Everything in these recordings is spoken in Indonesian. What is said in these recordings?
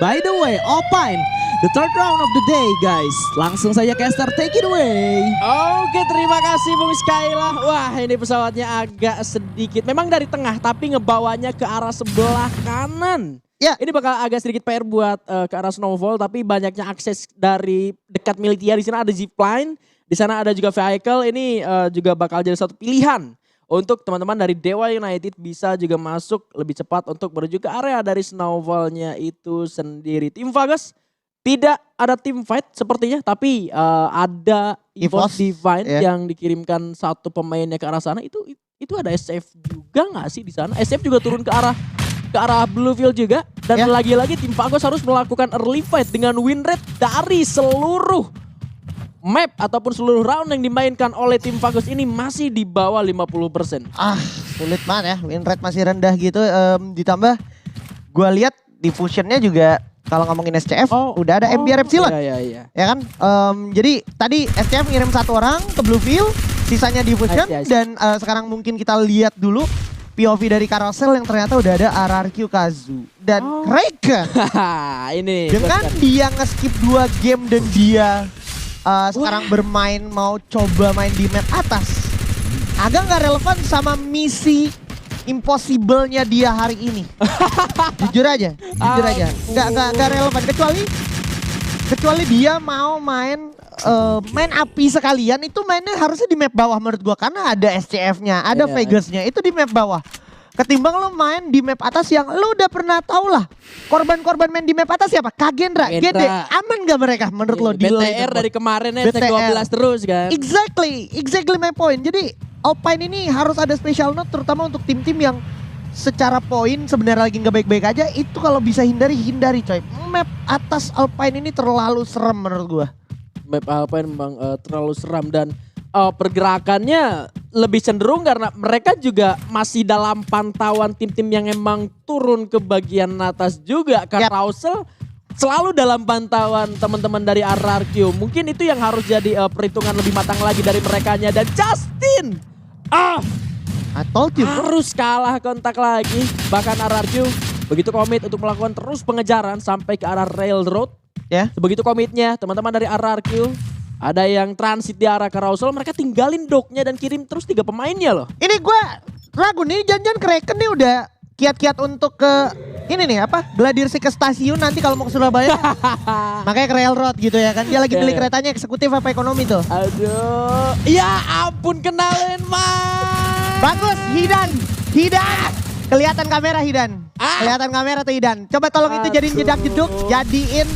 By the way, Alpine, the third round of the day guys. Langsung saja caster, take it away. Oke, terima kasih Bung Skyla. Wah, ini pesawatnya agak sedikit. Memang dari tengah, tapi ngebawanya ke arah sebelah kanan. Ya. Ini bakal agak sedikit PR buat ke arah Snowfall, tapi banyaknya akses dari dekat militia. Di sana ada zipline, di sana ada juga vehicle. Ini juga bakal jadi satu pilihan untuk teman-teman dari Dewa United bisa juga masuk lebih cepat untuk menuju ke area dari Snowfall-nya itu sendiri. Tim Vagus tidak ada tim fight sepertinya, tapi ada EVOS Divine yang dikirimkan satu pemainnya ke arah sana. Itu ada SF juga nggak sih di sana? SF juga turun ke arah Bluefield juga. Dan lagi-lagi tim Vagus harus melakukan early fight dengan win rate dari seluruh map ataupun seluruh round yang dimainkan oleh tim Vagus ini masih di bawah 50%. Sulit banget ya, win rate masih rendah gitu. Ditambah gue lihat diffusionnya juga kalau ngomongin SCF udah ada MBR Epsilon. Iya. Ya kan? Jadi tadi SCF ngirim satu orang ke Bluefield, sisanya diffusion. Dan sekarang mungkin kita lihat dulu POV dari Carousel yang ternyata udah ada RRQ Kazu dan Kraken. Ini dengan dia nge-skip 2 game dan dia sekarang bermain mau coba main di map atas. Agak nggak relevan sama misi impossible-nya dia hari ini. Jujur aja. Nggak relevan kecuali dia mau main api sekalian, itu mainnya harusnya di map bawah menurut gua karena ada SCF-nya, ada Vegas-nya, itu di map bawah. Ketimbang lo main di map atas yang lo udah pernah tau lah. Korban-korban main di map atas siapa? Kagendra, Gede. Aman gak mereka menurut lo? Di BTR dari kemarin ya, BTR 12 terus kan. Exactly my point. Jadi Alpine ini harus ada special note terutama untuk tim-tim yang secara poin sebenarnya lagi nggak baik-baik aja. Itu kalau bisa hindari coy. Map atas Alpine ini terlalu serem menurut gua. Map Alpine memang terlalu seram dan pergerakannya lebih cenderung karena mereka juga masih dalam pantauan tim-tim yang emang turun ke bagian atas juga. Karena Carousel selalu dalam pantauan teman-teman dari RRQ. Mungkin itu yang harus jadi perhitungan lebih matang lagi dari merekanya. Dan Justin harus kalah kontak lagi. Bahkan RRQ begitu komit untuk melakukan terus pengejaran sampai ke arah railroad. Sebegitu komitnya teman-teman dari RRQ. Ada yang transit di arah Carousel, mereka tinggalin doknya dan kirim terus 3 pemainnya loh. Ini gue ragu nih, jangan-jangan Kraken nih udah kiat-kiat untuk ke ini nih apa? Gladiresik ke stasiun nanti kalau mau ke Surabaya. Makanya ke railroad gitu ya kan. Dia lagi pilih keretanya eksekutif apa ekonomi tuh. Aduh. Ya ampun, kenalin Mas. Bagus, Hidan. Kelihatan kamera Hidan. Kelihatan kamera tuh Hidan. Coba tolong itu jadiin jedak-jeduk, jadiin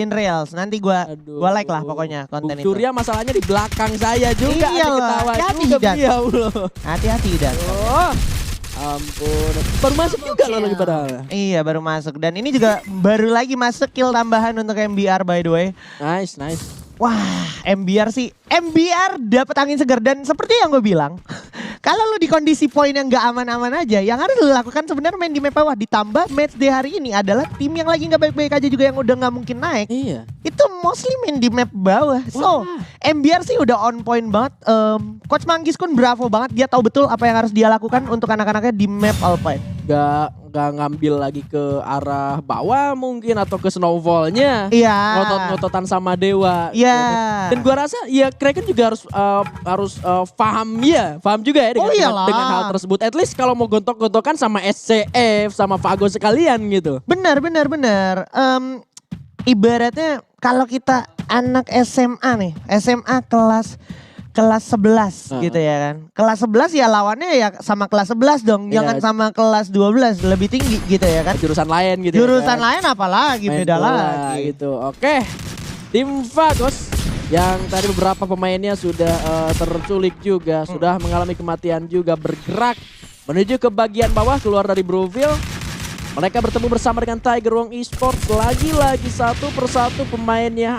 reels. Nanti gua like lah pokoknya konten itu. Surya masalahnya di belakang saya juga. Iyalah, hati-hati Dan. Ampun. Baru masuk juga loh lagi padahal. Iya baru masuk. Dan ini juga baru lagi masuk kill tambahan untuk MBR by the way. Nice. Wah MBR dapat angin segar dan seperti yang gue bilang. Kalau lu di kondisi poin yang gak aman-aman aja, yang harus lu lakukan sebenarnya main di map bawah. Ditambah match day hari ini adalah tim yang lagi gak baik-baik aja juga yang udah gak mungkin naik. Iya. Itu mostly main di map bawah. So MBR sih udah on point banget. Coach Manggis kun bravo banget. Dia tahu betul apa yang harus dia lakukan untuk anak-anaknya di map Alpine. Gak ngambil lagi ke arah bawah mungkin atau ke Snowfall-nya. Iya. Ngotot-ngototan sama Dewa. Iya. Dan gua rasa ya Kraken juga harus paham juga ya dengan hal tersebut. At least kalau mau gontok-gontokan sama SCF sama Vago sekalian gitu. Benar. Ibaratnya kalau kita anak SMA nih, SMA kelas 11 gitu ya kan. Kelas 11 ya lawannya ya sama kelas 11 dong. Jangan sama kelas 12 lebih tinggi gitu ya kan. Jurusan lain gitu. Jurusan lain apalagi beda lagi gitu. Oke. Tim Vagus yang tadi beberapa pemainnya sudah terculik juga, sudah mengalami kematian juga, bergerak menuju ke bagian bawah keluar dari Bluefield. Mereka bertemu bersama dengan Tiger Wong Esports. Lagi-lagi satu persatu pemainnya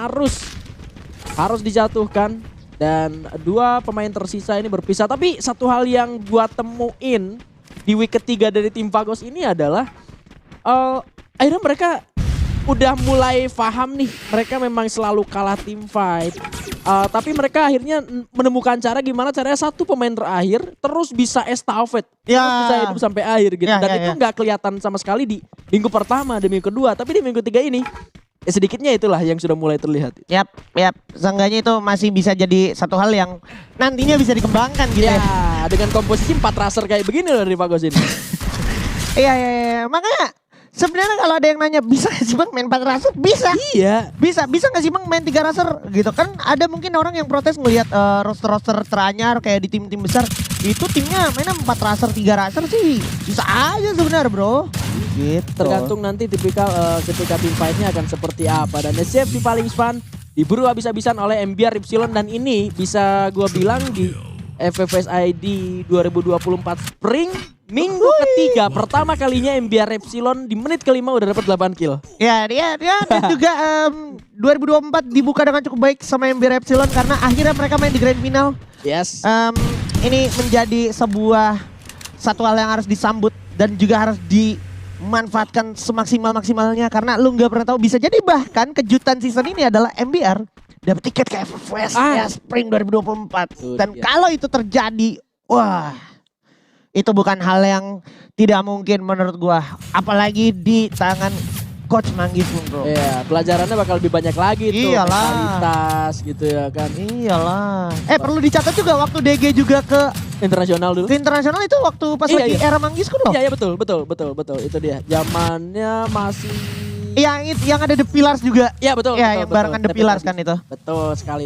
harus dijatuhkan. Dan 2 pemain tersisa ini berpisah. Tapi satu hal yang gua temuin di week ketiga dari tim Vagus ini adalah akhirnya mereka udah mulai paham nih. Mereka memang selalu kalah tim fight. Tapi mereka akhirnya menemukan cara gimana caranya satu pemain terakhir terus bisa estafet. Ya. Terus bisa hidup sampai akhir gitu. Ya, Dan ya, itu ya. nggak kelihatan sama sekali di minggu pertama, di minggu kedua. Tapi di minggu ketiga ini, ya sedikitnya itulah yang sudah mulai terlihat. Yap. Seenggaknya itu masih bisa jadi satu hal yang nantinya bisa dikembangkan gitu ya. Ya, dengan komposisi 4 raser kayak begini loh dari Pagos ini. Iya. Makanya sebenarnya kalau ada yang nanya bisa gak sih bang main 4 raser? Bisa. Iya. Bisa gak sih bang main 3 raser gitu kan? Ada mungkin orang yang protes ngelihat roster-roster teranyar kayak di tim-tim besar. Itu timnya mainnya 4 raser 3 raser sih bisa aja sebenarnya bro. Gitu. Tergantung nanti tipikal ketika tim fight-nya akan seperti apa. Dan SCFC paling fun diburu habis-habisan oleh MBR Epsilon. Dan ini bisa gue bilang di FFS ID 2024 Spring minggu ketiga pertama kalinya MBR Epsilon di menit kelima udah dapat 8 kill. Ya dia dan juga 2024 dibuka dengan cukup baik sama MBR Epsilon karena akhirnya mereka main di grand final. Yes. Ini menjadi satu hal yang harus disambut dan juga harus dimanfaatkan semaksimal-maksimalnya karena lu nggak pernah tahu bisa jadi bahkan kejutan season ini adalah MBR dapat tiket ke FFS ya Spring 2024. Dan kalau itu terjadi, wah itu bukan hal yang tidak mungkin menurut gua, apalagi di tangan Coach Manggis bro. Iya, pelajarannya bakal lebih banyak lagi tuh. Iyalah. Mentalitas gitu ya kan. Iyalah. Perlu dicatat juga waktu DG juga ke Internasional dulu. internasional itu waktu pas Iya, lagi iya. era Manggis kan loh. Iya, betul. Itu dia. Zamannya masih Yang ada The Pillars juga. Iya betul. Ya, yang barengan The Pillars kan itu. Betul sekali.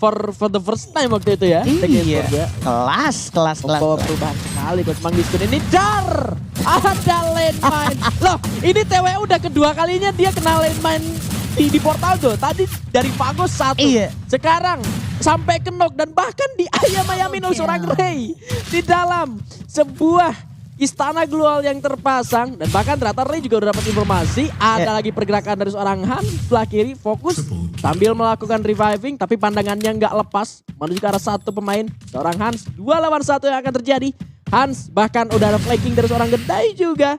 For the first time waktu itu ya. Iya. Kelas. Membawa perubahan sekali Coach Manggis ini dar. Ada lane mine. Loh, ini TWO udah kedua kalinya dia kena lane mine di portal tuh. Tadi dari Pagos 1. Iya. Sekarang sampai ke knock dan bahkan di ayam-ayamin oleh seorang Ray di dalam sebuah istana glual yang terpasang. Dan bahkan ternyata Ray juga udah dapat informasi ada lagi pergerakan dari seorang Han sebelah kiri fokus sambil melakukan reviving tapi pandangannya nggak lepas menuju ke arah satu pemain seorang Hans 2 lawan 1 yang akan terjadi. Hans bahkan udah ada flanking dari seorang Gedai juga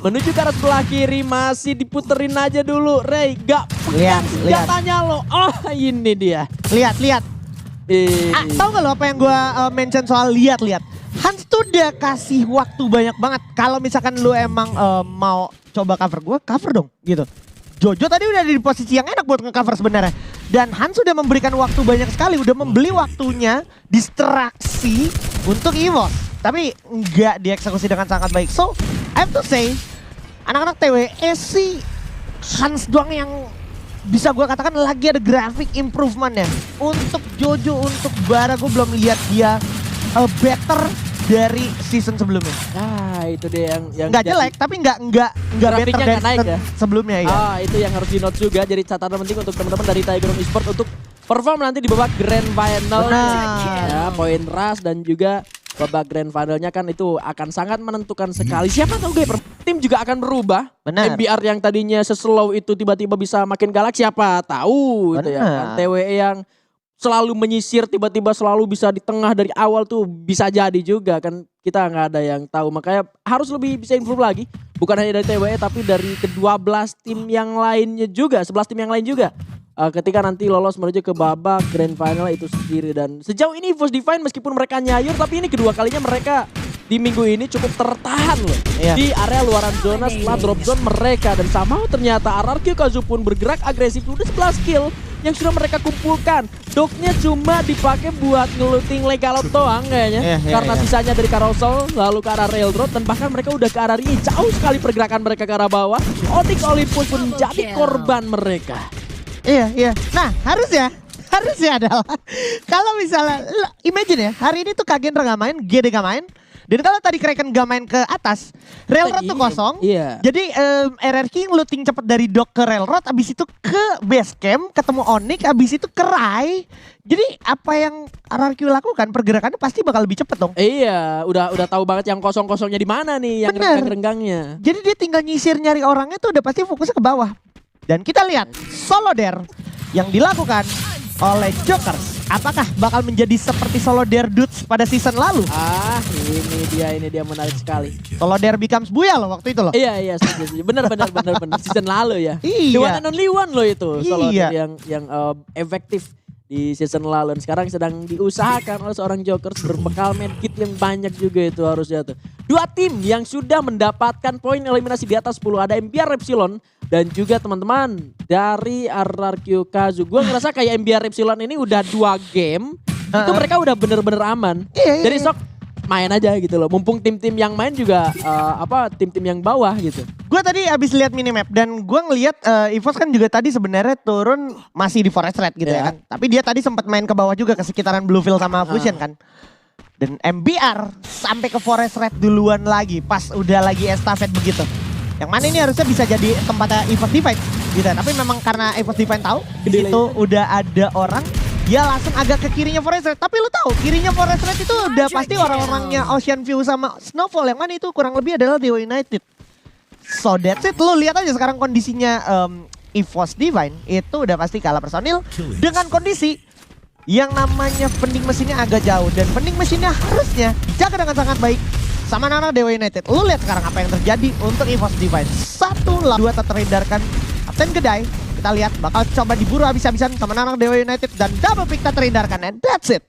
menuju ke arah sebelah kiri masih diputerin aja dulu Ray gak Lihat. tanya lo. Oh ini dia. Lihat. Tahu gak lo apa yang gue mention soal lihat. Hans tuh udah kasih waktu banyak banget. Kalau misalkan lu emang mau coba cover gue, cover dong gitu. Jojo tadi udah di posisi yang enak buat nge-cover sebenarnya. Dan Hans sudah memberikan waktu banyak sekali. Udah membeli waktunya distraksi untuk EVOS. Tapi nggak dieksekusi dengan sangat baik. So, I have to say, anak-anak TWE sih Hans doang yang bisa gue katakan lagi ada grafik improvementnya. Untuk Jojo, untuk Bara gue belum lihat dia better dari season sebelumnya. Nah itu dia yang Nggak jelek tapi nggak better grafiknya dari nggak naik ya? sebelumnya ya. Itu yang harus di note juga. Jadi catatan penting untuk teman-teman dari Tiger Esports untuk perform nanti di babak grand final. Benar. Ya, poin rush dan juga babak grand finalnya kan itu akan sangat menentukan sekali. Siapa tahu gue tim juga akan berubah. Benar. MBR yang tadinya seslow itu tiba-tiba bisa makin galak siapa tahu gitu ya kan. Benar. TWE yang selalu menyisir tiba-tiba selalu bisa di tengah dari awal tuh bisa jadi juga kan, kita nggak ada yang tahu. Makanya harus lebih bisa improve lagi, bukan hanya dari TWE tapi dari ke-12 tim yang lainnya juga, 11 tim yang lain juga. Ketika nanti lolos menuju ke babak grand final itu sendiri. Dan sejauh ini Force Divine meskipun mereka nyayur tapi ini kedua kalinya mereka di minggu ini cukup tertahan loh. Iya. Di area luaran zona setelah drop zone mereka. Dan sama ternyata RRQ Kazu pun bergerak agresif udah 11 kill yang sudah mereka kumpulkan. Dognya cuma dipakai buat ngeluting legalot doang kayaknya. Karena sisanya dari carousel lalu ke arah railroad dan bahkan mereka udah ke arah ini. Jauh sekali pergerakan mereka ke arah bawah. Onyx Olympus pun menjadi korban mereka. Iya. Nah harusnya adalah kalau misalnya imagine ya hari ini tuh Kagen gak main, GD gak main. Dan kalau tadi Kraken gak main ke atas, railroad tuh kosong. Iya. Jadi RRQ ngeluting cepet dari dock ke railroad, abis itu ke base camp, ketemu Onyx, abis itu ke Rai. Jadi apa yang RRQ lakukan, pergerakannya pasti bakal lebih cepet dong. Iya, udah tahu banget yang kosong-kosongnya di mana nih, yang renggang-renggangnya. Jadi dia tinggal nyisir nyari orangnya tuh udah pasti fokusnya ke bawah. Dan kita lihat solo dare yang dilakukan oleh Jokers. Apakah bakal menjadi seperti solo dare dudes pada season lalu? Ini dia menarik sekali. Solo dare becomes Buya loh waktu itu loh. Iya, setuju. Benar. Season lalu ya. Iya. The one and only one loh itu. Solo Iya. yang efektif di season lalu. Dan sekarang sedang diusahakan oleh seorang Jokers berbekal medkit yang banyak juga itu harusnya tuh. Dua tim yang sudah mendapatkan poin eliminasi di atas 10 ada MBR Epsilon dan juga teman-teman dari RRQ Kazu. Gue ngerasa kayak MBR Epsilon ini udah 2 game itu mereka udah bener-bener aman. Jadi sok main aja gitu loh. Mumpung tim-tim yang main juga tim-tim yang bawah gitu. Gue tadi abis lihat minimap dan gue ngelihat EVOS kan juga tadi sebenarnya turun masih di Forest Red gitu ya kan. Tapi dia tadi sempat main ke bawah juga ke sekitaran Bluefield sama Fusion kan. Dan MBR sampai ke Forest Red duluan lagi pas udah lagi estafet begitu. Yang mana ini harusnya bisa jadi tempatnya EVOS Divine gitu. Tapi memang karena EVOS Divine tahu di situ udah ada orang, dia langsung agak ke kirinya Forest Red. Tapi lu tahu kirinya Forest Red itu udah pasti orang-orangnya Ocean View sama Snowfall. Yang mana itu kurang lebih adalah Dewa United. So that's it. Lu lihat aja sekarang kondisinya EVOS Divine itu udah pasti kalah personil. Dengan kondisi yang namanya vending mesinnya agak jauh. Dan vending mesinnya harusnya dijaga dengan sangat baik sama Nana Dewa United. Lu lihat sekarang apa yang terjadi untuk EVOS Divine. 1-2 terhindarkan Kapten Gedai. Kita lihat bakal coba diburu habis-habisan sama Nana Dewa United dan double pick tak terhindarkan, and that's it.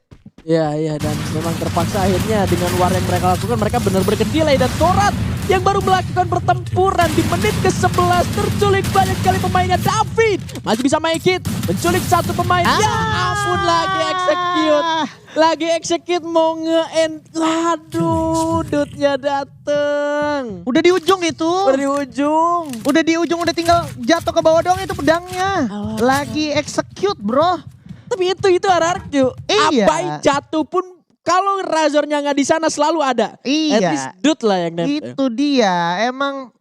Iya dan memang terpaksa akhirnya dengan war yang mereka lakukan mereka benar-benar kedelay dan Torat yang baru melakukan pertempuran di menit ke-11 terculik banyak sekali pemainnya. David masih bisa make it, menculik satu pemain. Ya ampun lagi execute mau nge-end. Aduh, dutnya dateng. Udah di ujung itu. Udah di ujung, udah tinggal jatuh ke bawah doang itu pedangnya. Lagi execute bro. Tapi itu RRQ. Iya. Abai jatuh pun kalau Razornya nggak di sana selalu ada. Iya. At least Dut lah yang nempel. Itu dia. Emang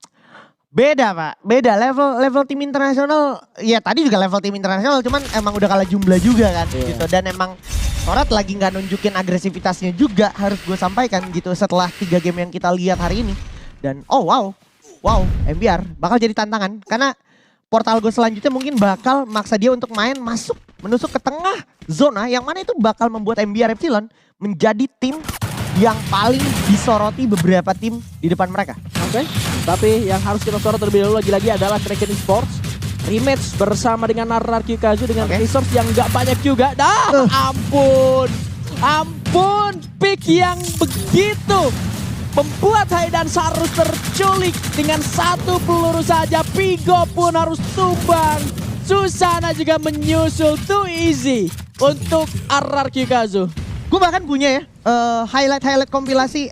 beda pak. Beda level tim internasional. Ya tadi juga level tim internasional. Cuman emang udah kalah jumlah juga kan. Gitu. Dan emang Torat lagi nggak nunjukin agresivitasnya juga. Harus gue sampaikan gitu. Setelah 3 game yang kita lihat hari ini. Dan wow MBR bakal jadi tantangan. Karena Portal Go selanjutnya mungkin bakal maksa dia untuk main menusuk ke tengah zona yang mana itu bakal membuat MBR Epsilon menjadi tim yang paling disoroti beberapa tim di depan mereka. Oke. Tapi yang harus kita sorot terlebih dahulu lagi-lagi adalah Kraken Esports. Rematch bersama dengan RRQ Kazu dengan resource yang gak banyak juga. Ampun, pick yang begitu membuat Haidan harus terculik dengan 1 peluru saja. Pigo pun harus tumbang. Susana juga menyusul, too easy untuk RRQ Kazu. Gue bahkan punya ya highlight kompilasi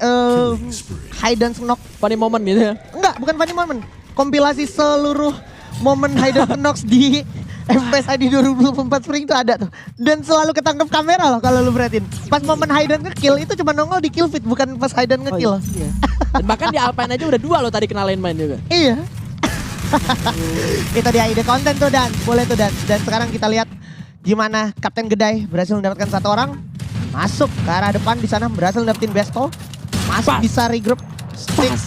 Haidan Knock. Funny moment gitu ya? Enggak, bukan funny moment. Kompilasi seluruh momen Haidan Knox di FPS ID 2024 Spring itu ada tuh. Dan selalu ketangkep kamera loh kalau lu perhatiin. Pas momen Haidan nge-kill itu cuma nongol di kill feed, bukan pas Haidan nge-kill. Iya. Dan bahkan di Alpine aja udah 2 loh tadi kenalin main juga. Iya. Itu dia ide konten tuh Dan. Boleh tuh Dan. Dan sekarang kita lihat gimana Kapten Gedai berhasil mendapatkan 1 orang. Masuk ke arah depan di sana berhasil dapetin Besto. Masih bisa regroup. Stick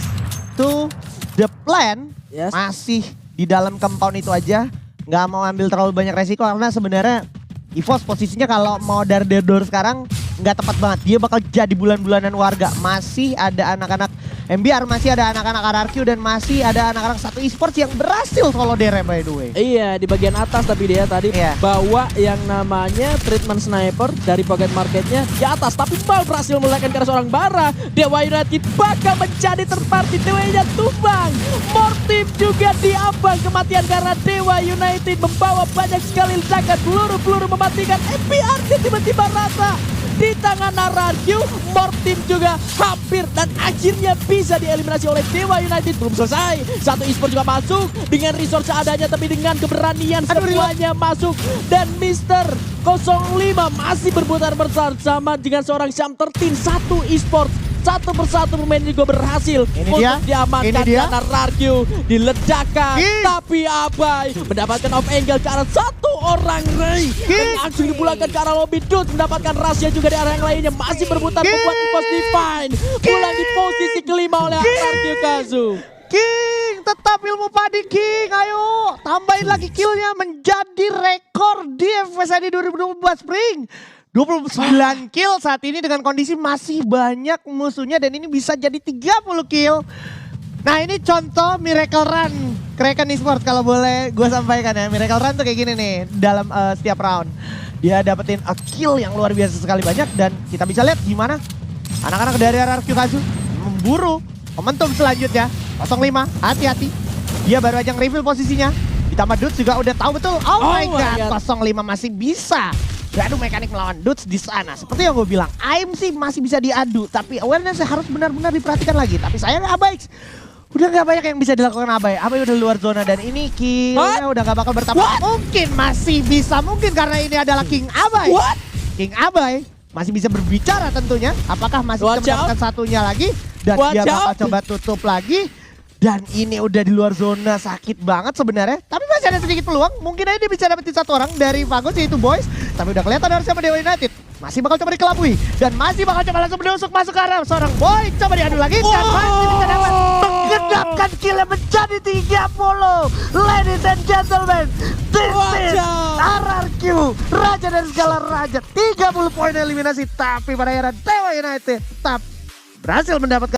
to the plan. Yes. Masih di dalam compound itu aja. Nggak mau ambil terlalu banyak resiko karena sebenarnya EVOS posisinya kalau mau dari door sekarang nggak tepat banget. Dia bakal jadi bulan-bulanan warga. Masih ada anak-anak MBR, masih ada anak-anak RRQ dan masih ada anak-anak satu esports yang berhasil solo dere by the way. Iya, di bagian atas tapi dia tadi bawa yang namanya treatment sniper dari pocket marketnya di atas. Tapi Bal berhasil melekan ke seorang bara. Dewa United bakal menjadi terparti. Dewanya tumbang. Mortif juga diambang kematian karena Dewa United membawa banyak sekali ledakan. Peluru-peluru mematikan. MBR tiba-tiba rata di tangan RRQ. Mortif juga hampir dan akhirnya bisa dieliminasi oleh Dewa United. Belum selesai. Satu esports juga masuk dengan resource seadanya tapi dengan keberanian semuanya masuk. Dan Mr. 05 masih berputar bersama dengan seorang Syam 13. Satu esports. Satu persatu pemain juga berhasil untuk diamankan karena RRQ diledakkan. Tapi abai mendapatkan off angle ke arah 1 orang Ray. Dan langsung dipulangkan ke arah lobby. Dut mendapatkan rahasia juga di arah yang lainnya. Masih berputar membuat EVOS Divine pulang di posisi kelima oleh RRQ Kazu. King, tetap ilmu padi King, ayo tambahin lagi killnya menjadi rekor di FPS ID 2024 Spring. 29 kill saat ini dengan kondisi masih banyak musuhnya dan ini bisa jadi 30 kill. Nah ini contoh Miracle Run Kraken Esports kalau boleh gue sampaikan ya. Miracle Run tuh kayak gini nih dalam setiap round. Dia dapetin a kill yang luar biasa sekali banyak. Dan kita bisa lihat gimana anak-anak dari RRQ Kazu memburu momentum selanjutnya. 05, hati-hati. Dia baru aja nge-reveal posisinya. Ditambah Dudes juga udah tahu betul. Oh my god, 05 masih bisa beradu mekanik melawan Dudes di sana. Seperti yang gue bilang, aim sih masih bisa diadu, tapi awareness harus benar-benar diperhatikan lagi. Tapi sayangnya Abai udah gak banyak yang bisa dilakukan Abai. Abai udah luar zona dan ini killnya udah gak bakal bertambah. Mungkin masih bisa, mungkin karena ini adalah King Abai. King Abai masih bisa berbicara tentunya. Apakah masih bisa mendapatkan satunya lagi? Dan dia bakal coba tutup lagi. Dan ini udah di luar zona, sakit banget sebenarnya. Tapi masih ada sedikit peluang. Mungkin aja dia bisa dapetin satu orang dari Vagus, yaitu Boys. Tapi udah kelihatan harusnya sama Dewa United. Masih bakal coba dikelabui. Dan masih bakal coba langsung menusuk masuk ke arah seorang Boy. Coba diadu lagi. Dan masih bisa dapat menggenapkan killnya menjadi 30. Ladies and gentlemen, this is RRQ. Raja dari segala raja. 30 poin eliminasi. Tapi pada era Dewa United tetap berhasil mendapatkan